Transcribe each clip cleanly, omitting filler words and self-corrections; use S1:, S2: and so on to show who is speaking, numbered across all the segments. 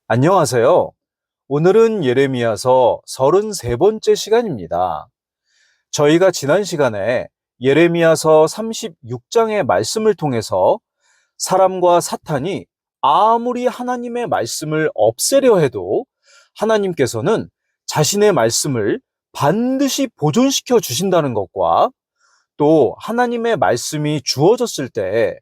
S1: 안녕하세요. 오늘은 예레미야서 33번째 시간입니다. 저희가 지난 시간에 예레미야서 36장의 말씀을 통해서 사람과 사탄이 아무리 하나님의 말씀을 없애려 해도 하나님께서는 자신의 말씀을 반드시 보존시켜 주신다는 것과 또 하나님의 말씀이 주어졌을 때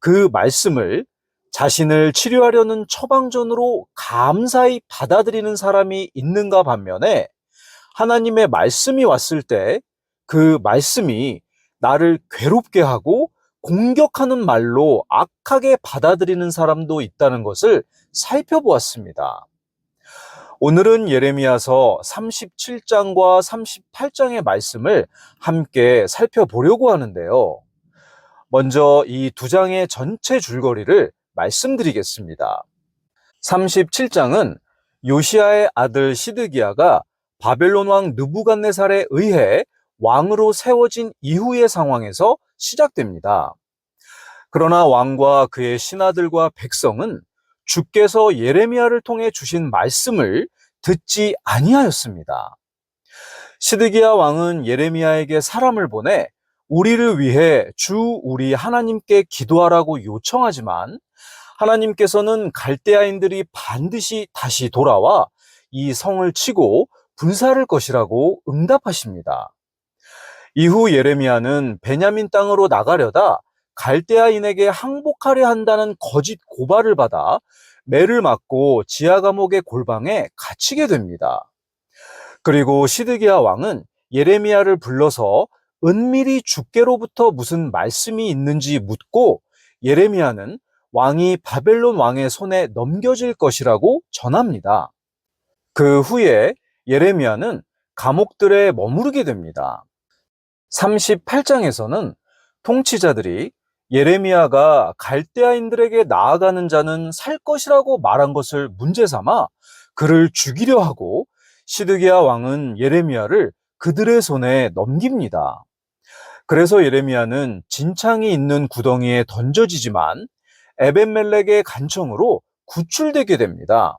S1: 그 말씀을 자신을 치료하려는 처방전으로 감사히 받아들이는 사람이 있는가 반면에 하나님의 말씀이 왔을 때 그 말씀이 나를 괴롭게 하고 공격하는 말로 악하게 받아들이는 사람도 있다는 것을 살펴보았습니다. 오늘은 예레미야서 37장과 38장의 말씀을 함께 살펴보려고 하는데요. 먼저 이 두 장의 전체 줄거리를 말씀드리겠습니다. 37장은 요시야의 아들 시드기야가 바벨론 왕 느부갓네살에 의해 왕으로 세워진 이후의 상황에서 시작됩니다. 그러나 왕과 그의 신하들과 백성은 주께서 예레미야를 통해 주신 말씀을 듣지 아니하였습니다. 시드기야 왕은 예레미야에게 사람을 보내 우리를 위해 주 우리 하나님께 기도하라고 요청하지만 하나님께서는 갈대아인들이 반드시 다시 돌아와 이 성을 치고 불사를 것이라고 응답하십니다. 이후 예레미야는 베냐민 땅으로 나가려다 갈대아인에게 항복하려 한다는 거짓 고발을 받아 매를 맞고 지하 감옥의 골방에 갇히게 됩니다. 그리고 시드기야 왕은 예레미야를 불러서 은밀히 주께로부터 무슨 말씀이 있는지 묻고 예레미야는 왕이 바벨론 왕의 손에 넘겨질 것이라고 전합니다. 그 후에 예레미야는 감옥들에 머무르게 됩니다. 38장에서는 통치자들이 예레미야가 갈대아인들에게 나아가는 자는 살 것이라고 말한 것을 문제 삼아 그를 죽이려 하고 시드기야 왕은 예레미야를 그들의 손에 넘깁니다. 그래서 예레미야는 진창이 있는 구덩이에 던져지지만 에벤멜렉의 간청으로 구출되게 됩니다.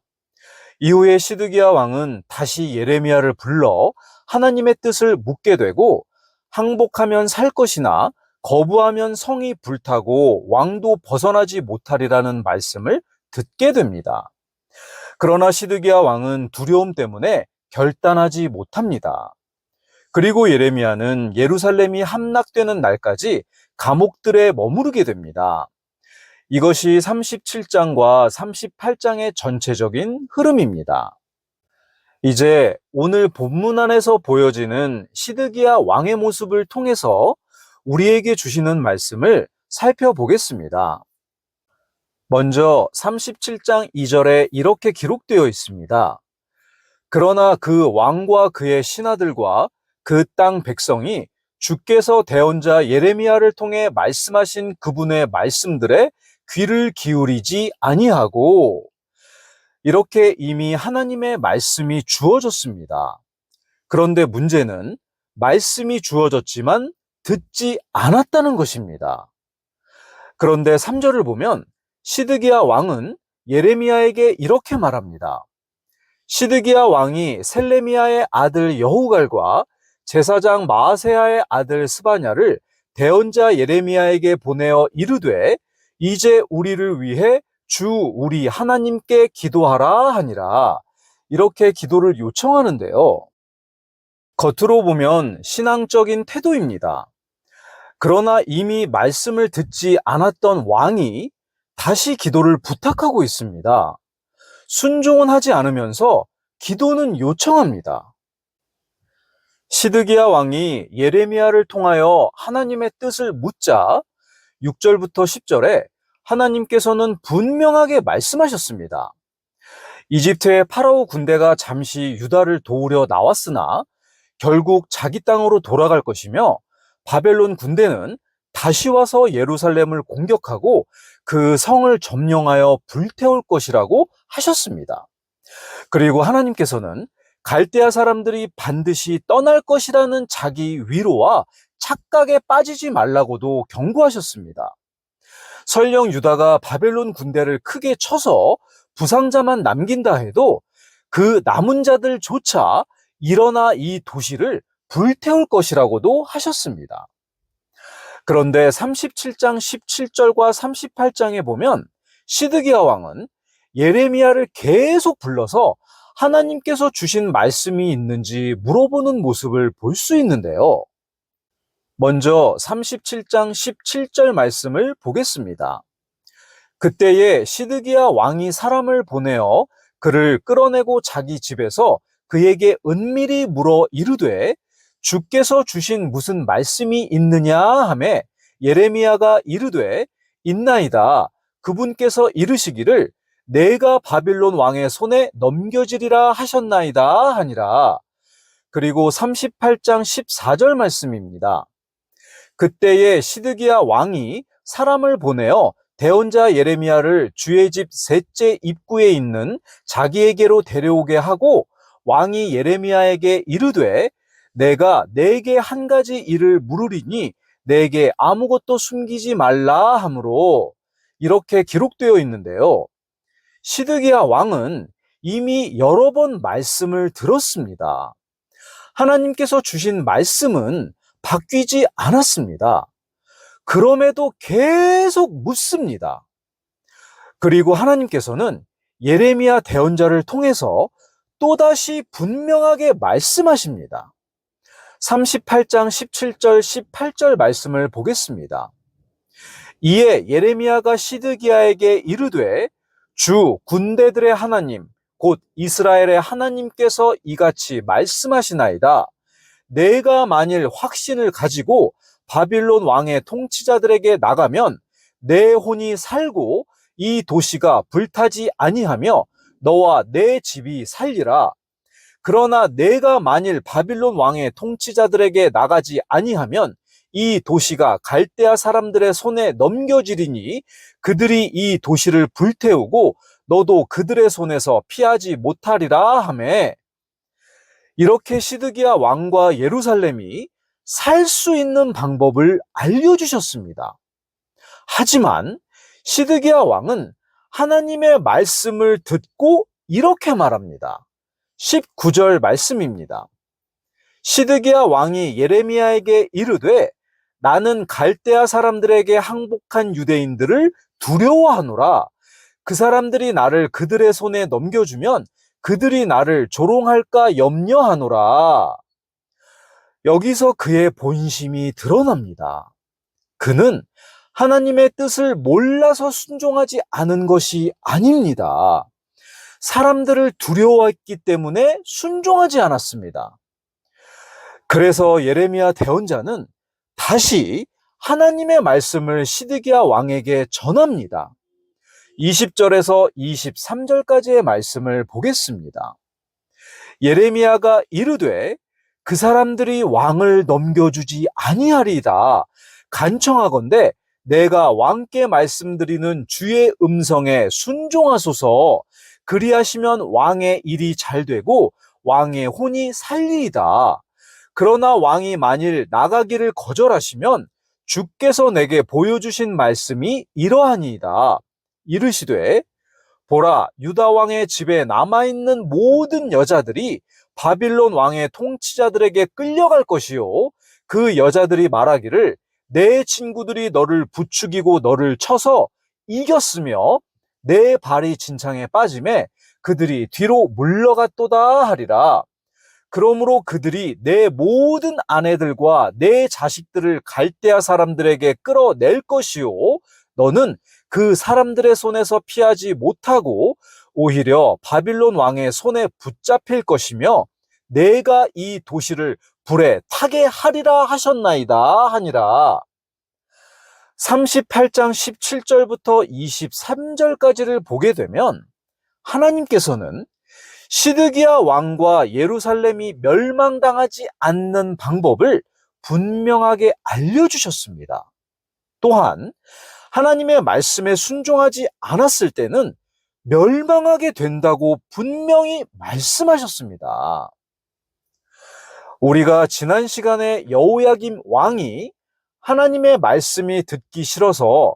S1: 이후에 시드기야 왕은 다시 예레미야를 불러 하나님의 뜻을 묻게 되고 항복하면 살 것이나 거부하면 성이 불타고 왕도 벗어나지 못하리라는 말씀을 듣게 됩니다. 그러나 시드기야 왕은 두려움 때문에 결단하지 못합니다. 그리고 예레미야는 예루살렘이 함락되는 날까지 감옥들에 머무르게 됩니다. 이것이 37장과 38장의 전체적인 흐름입니다. 이제 오늘 본문 안에서 보여지는 시드기야 왕의 모습을 통해서 우리에게 주시는 말씀을 살펴보겠습니다. 먼저 37장 2절에 이렇게 기록되어 있습니다. 그러나 그 왕과 그의 신하들과 그 땅 백성이 주께서 대언자 예레미야를 통해 말씀하신 그분의 말씀들에 귀를 기울이지 아니하고 이렇게 이미 하나님의 말씀이 주어졌습니다. 그런데 문제는 말씀이 주어졌지만 듣지 않았다는 것입니다. 그런데 3절을 보면 시드기야 왕은 예레미야에게 이렇게 말합니다. 시드기야 왕이 셀레미야의 아들 여후갈과 제사장 마아세야의 아들 스바냐를 대언자 예레미야에게 보내어 이르되 이제 우리를 위해 주 우리 하나님께 기도하라 하니라. 이렇게 기도를 요청하는데요. 겉으로 보면 신앙적인 태도입니다. 그러나 이미 말씀을 듣지 않았던 왕이 다시 기도를 부탁하고 있습니다. 순종은 하지 않으면서 기도는 요청합니다. 시드기야 왕이 예레미야를 통하여 하나님의 뜻을 묻자 6절부터 10절에 하나님께서는 분명하게 말씀하셨습니다. 이집트의 파라오 군대가 잠시 유다를 도우려 나왔으나 결국 자기 땅으로 돌아갈 것이며 바벨론 군대는 다시 와서 예루살렘을 공격하고 그 성을 점령하여 불태울 것이라고 하셨습니다. 그리고 하나님께서는 갈대아 사람들이 반드시 떠날 것이라는 자기 위로와 착각에 빠지지 말라고도 경고하셨습니다. 설령 유다가 바벨론 군대를 크게 쳐서 부상자만 남긴다 해도 그 남은 자들조차 일어나 이 도시를 불태울 것이라고도 하셨습니다. 그런데 37장 17절과 38장에 보면 시드기야 왕은 예레미야를 계속 불러서 하나님께서 주신 말씀이 있는지 물어보는 모습을 볼 수 있는데요. 먼저 37장 17절 말씀을 보겠습니다. 그때에 시드기야 왕이 사람을 보내어 그를 끌어내고 자기 집에서 그에게 은밀히 물어 이르되 주께서 주신 무슨 말씀이 있느냐 하매 예레미야가 이르되 있나이다. 그분께서 이르시기를 내가 바빌론 왕의 손에 넘겨지리라 하셨나이다 하니라. 그리고 38장 14절 말씀입니다. 그때에 시드기야 왕이 사람을 보내어 대언자 예레미야를 주의 집 셋째 입구에 있는 자기에게로 데려오게 하고 왕이 예레미야에게 이르되 내가 네게 한 가지 일을 물으리니 내게 아무것도 숨기지 말라 하므로 이렇게 기록되어 있는데요. 시드기야 왕은 이미 여러 번 말씀을 들었습니다. 하나님께서 주신 말씀은 바뀌지 않았습니다. 그럼에도 계속 묻습니다. 그리고 하나님께서는 예레미야 대언자를 통해서 또다시 분명하게 말씀하십니다. 38장 17절 18절 말씀을 보겠습니다. 이에 예레미야가 시드기야에게 이르되 주 군대들의 하나님 곧 이스라엘의 하나님께서 이같이 말씀하시나이다. 내가 만일 확신을 가지고 바빌론 왕의 통치자들에게 나가면 내 혼이 살고 이 도시가 불타지 아니하며 너와 내 집이 살리라. 그러나 내가 만일 바빌론 왕의 통치자들에게 나가지 아니하면 이 도시가 갈대아 사람들의 손에 넘겨지리니 그들이 이 도시를 불태우고 너도 그들의 손에서 피하지 못하리라 하매 이렇게 시드기야 왕과 예루살렘이 살 수 있는 방법을 알려주셨습니다. 하지만 시드기야 왕은 하나님의 말씀을 듣고 이렇게 말합니다. 19절 말씀입니다. 시드기야 왕이 예레미야에게 이르되 나는 갈대아 사람들에게 항복한 유대인들을 두려워하노라. 그 사람들이 나를 그들의 손에 넘겨주면 그들이 나를 조롱할까 염려하노라. 여기서 그의 본심이 드러납니다. 그는 하나님의 뜻을 몰라서 순종하지 않은 것이 아닙니다. 사람들을 두려워했기 때문에 순종하지 않았습니다. 그래서 예레미야 대언자는 다시 하나님의 말씀을 시드기야 왕에게 전합니다. 20절에서 23절까지의 말씀을 보겠습니다. 예레미야가 이르되 그 사람들이 왕을 넘겨주지 아니하리이다. 간청하건대 내가 왕께 말씀드리는 주의 음성에 순종하소서. 그리하시면 왕의 일이 잘 되고 왕의 혼이 살리이다. 그러나 왕이 만일 나가기를 거절하시면 주께서 내게 보여주신 말씀이 이러하니이다. 이르시되 보라 유다 왕의 집에 남아있는 모든 여자들이 바빌론 왕의 통치자들에게 끌려갈 것이요 그 여자들이 말하기를 내 친구들이 너를 부추기고 너를 쳐서 이겼으며 내 발이 진창에 빠짐에 그들이 뒤로 물러갔도다 하리라. 그러므로 그들이 내 모든 아내들과 내 자식들을 갈대아 사람들에게 끌어낼 것이요 너는 그 사람들의 손에서 피하지 못하고 오히려 바빌론 왕의 손에 붙잡힐 것이며 내가 이 도시를 불에 타게 하리라 하셨나이다 하니라. 38장 17절부터 23절까지를 보게 되면 하나님께서는 시드기야 왕과 예루살렘이 멸망당하지 않는 방법을 분명하게 알려주셨습니다. 또한 하나님의 말씀에 순종하지 않았을 때는 멸망하게 된다고 분명히 말씀하셨습니다. 우리가 지난 시간에 여호야김 왕이 하나님의 말씀이 듣기 싫어서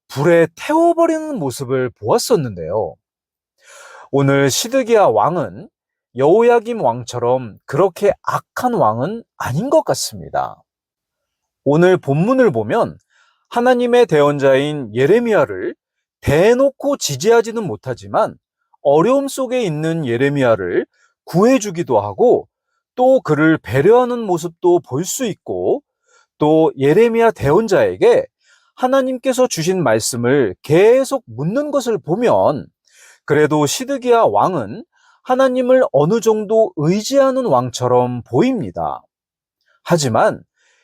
S1: 불에 태워버리는 모습을 보았었는데요. 오늘 시드기야 왕은 여호야김 왕처럼 그렇게 악한 왕은 아닌 것 같습니다. 오늘 본문을 보면 하나님의 대언자인 예레미야를 대놓고 지지하지는 못하지만 어려움 속에 있는 예레미야를 구해주기도 하고 또 그를 배려하는 모습도 볼 수 있고 또 예레미야 대언자에게 하나님께서 주신 말씀을 계속 묻는 것을 보면 그래도 시드기야 왕은 하나님을 어느 정도 의지하는 왕처럼 보입니다. 하지만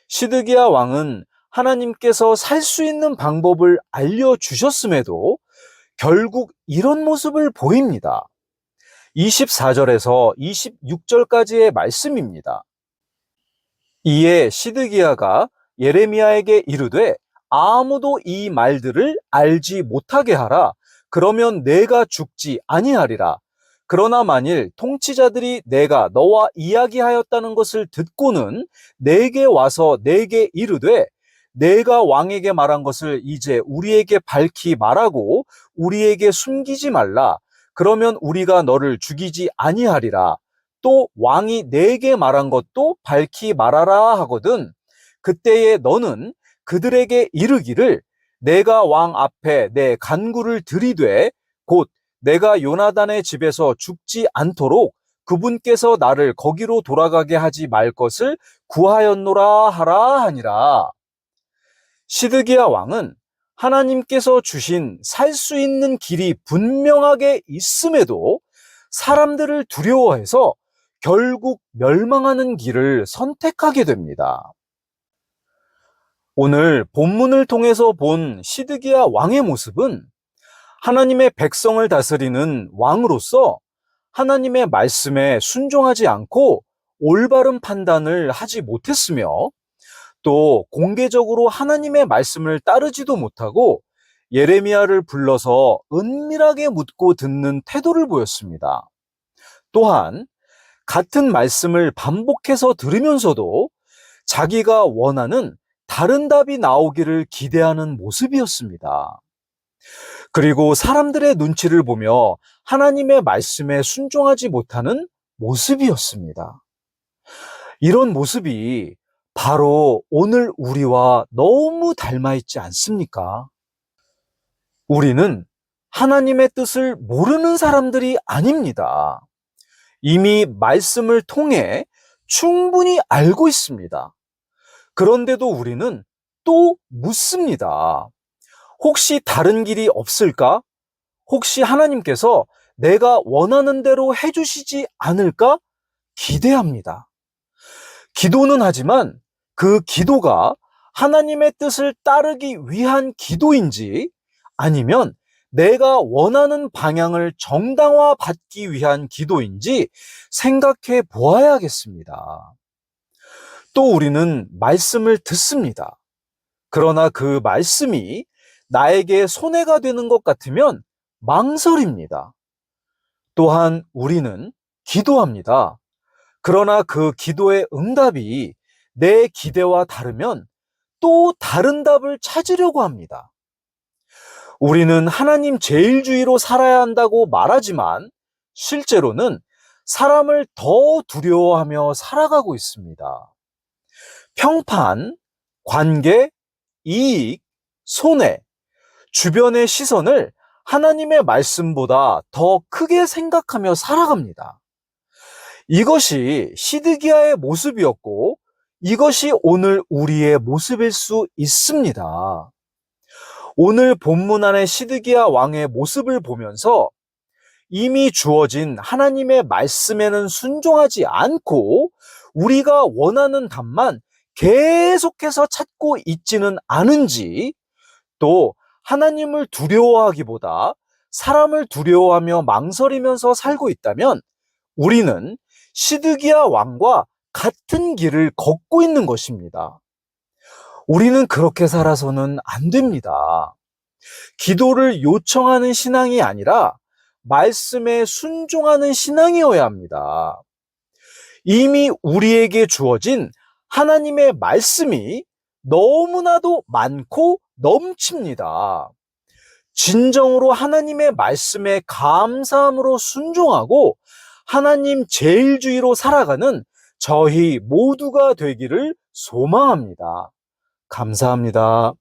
S1: 시드기야 왕은 하나님께서 살 수 있는 방법을 알려주셨음에도 결국 이런 모습을 보입니다. 24절에서 26절까지의 말씀입니다. 이에 시드기야가 예레미야에게 이르되 아무도 이 말들을 알지 못하게 하라. 그러면 내가 죽지 아니하리라. 그러나 만일 통치자들이 내가 너와 이야기하였다는 것을 듣고는 내게 와서 내게 이르되 내가 왕에게 말한 것을 이제 우리에게 밝히 말하고 우리에게 숨기지 말라. 그러면 우리가 너를 죽이지 아니하리라. 또 왕이 내게 말한 것도 밝히 말하라 하거든. 그때에 너는 그들에게 이르기를 내가 왕 앞에 내 간구를 들이되 곧 내가 요나단의 집에서 죽지 않도록 그분께서 나를 거기로 돌아가게 하지 말 것을 구하였노라 하라 하니라. 시드기야 왕은 하나님께서 주신 살 수 있는 길이 분명하게 있음에도 사람들을 두려워해서 결국 멸망하는 길을 선택하게 됩니다. 오늘 본문을 통해서 본 시드기야 왕의 모습은 하나님의 백성을 다스리는 왕으로서 하나님의 말씀에 순종하지 않고 올바른 판단을 하지 못했으며 또 공개적으로 하나님의 말씀을 따르지도 못하고 예레미야를 불러서 은밀하게 묻고 듣는 태도를 보였습니다. 또한 같은 말씀을 반복해서 들으면서도 자기가 원하는 다른 답이 나오기를 기대하는 모습이었습니다. 그리고 사람들의 눈치를 보며 하나님의 말씀에 순종하지 못하는 모습이었습니다. 이런 모습이 바로 오늘 우리와 너무 닮아 있지 않습니까? 우리는 하나님의 뜻을 모르는 사람들이 아닙니다. 이미 말씀을 통해 충분히 알고 있습니다. 그런데도 우리는 또 묻습니다. 혹시 다른 길이 없을까? 혹시 하나님께서 내가 원하는 대로 해주시지 않을까? 기대합니다. 기도는 하지만 그 기도가 하나님의 뜻을 따르기 위한 기도인지 아니면 내가 원하는 방향을 정당화 받기 위한 기도인지 생각해 보아야겠습니다. 또 우리는 말씀을 듣습니다. 그러나 그 말씀이 나에게 손해가 되는 것 같으면 망설입니다. 또한 우리는 기도합니다. 그러나 그 기도의 응답이 내 기대와 다르면 또 다른 답을 찾으려고 합니다. 우리는 하나님 제일주의로 살아야 한다고 말하지만 실제로는 사람을 더 두려워하며 살아가고 있습니다. 평판, 관계, 이익, 손해, 주변의 시선을 하나님의 말씀보다 더 크게 생각하며 살아갑니다. 이것이 시드기야의 모습이었고 이것이 오늘 우리의 모습일 수 있습니다. 오늘 본문 안의 시드기야 왕의 모습을 보면서 이미 주어진 하나님의 말씀에는 순종하지 않고 우리가 원하는 답만 계속해서 찾고 있지는 않은지 또 하나님을 두려워하기보다 사람을 두려워하며 망설이면서 살고 있다면 우리는 시드기야 왕과 같은 길을 걷고 있는 것입니다. 우리는 그렇게 살아서는 안 됩니다. 기도를 요청하는 신앙이 아니라 말씀에 순종하는 신앙이어야 합니다. 이미 우리에게 주어진 하나님의 말씀이 너무나도 많고 넘칩니다. 진정으로 하나님의 말씀에 감사함으로 순종하고 하나님 제일주의로 살아가는 저희 모두가 되기를 소망합니다. 감사합니다.